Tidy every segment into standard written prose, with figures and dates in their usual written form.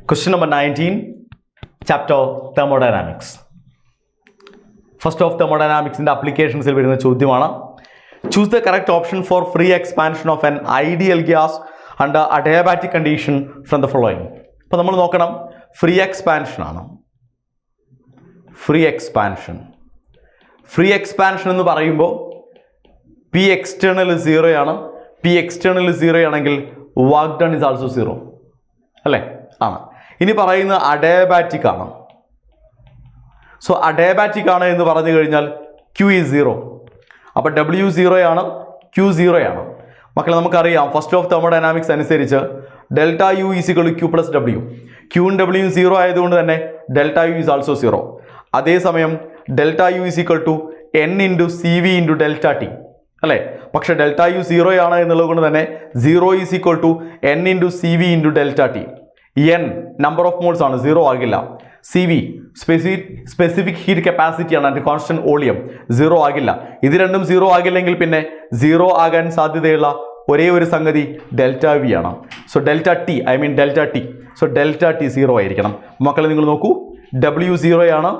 Question number 19, chapter thermodynamics. First of thermodynamics in the applications will be ചോദ്യമാണ്. Choose the correct option for free expansion of an ideal gas under adiabatic condition from the following. അപ്പോൾ നമ്മൾ നോക്കണം free expansion ആണ്. Free expansion എന്ന് പറയുമ്പോൾ P external 0 ആണ്. P external 0 ആണെങ്കിൽ work done is also 0 അല്ലേ? ആണ്. ഇനി പറയുന്നത് അഡയാബാറ്റിക് ആണ്. സോ അഡയാബാറ്റിക് ആണ് എന്ന് പറഞ്ഞു കഴിഞ്ഞാൽ Q is 0. അപ്പോൾ W 0 ആണ്, Q 0 ആണ്. മക്കളെ നമുക്കറിയാം ഫസ്റ്റ് ഓഫ് തെർമോഡൈനാമിക്സ് അനുസരിച്ച് delta U is equal to Q plus W. ക്യൂവും ഡബ്ല്യുവും 0 ആയതുകൊണ്ട് തന്നെ ഡെൽറ്റ യു ഈസ് ആൾസോ 0. അതേസമയം delta U is equal to N into C V into delta T അല്ലേ? പക്ഷേ ഡെൽറ്റ യു 0 ആണ് എന്നുള്ളത് കൊണ്ട് തന്നെ 0 is equal to N into C V into delta T. N number of moles ആണ്, 0 ആകില്ല. C V specific heat capacity ആണ്, അതിൻ്റെ കോൺസ്റ്റന്റ് വോളിയം, 0 ആകില്ല. ഇത് രണ്ടും 0 ആകില്ലെങ്കിൽ പിന്നെ 0 ആകാൻ സാധ്യതയുള്ള ഒരേ ഒരു സംഗതി ഡെൽറ്റ വി ആണ്. So delta T so delta T 0 ആയിരിക്കണം. മക്കളെ നിങ്ങൾ നോക്കൂ, W 0 ആണ്,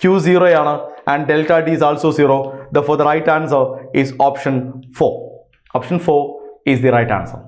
Q 0 ആണ്, and delta T is also 0. Therefore the right answer is option 4. Option 4 is the right answer.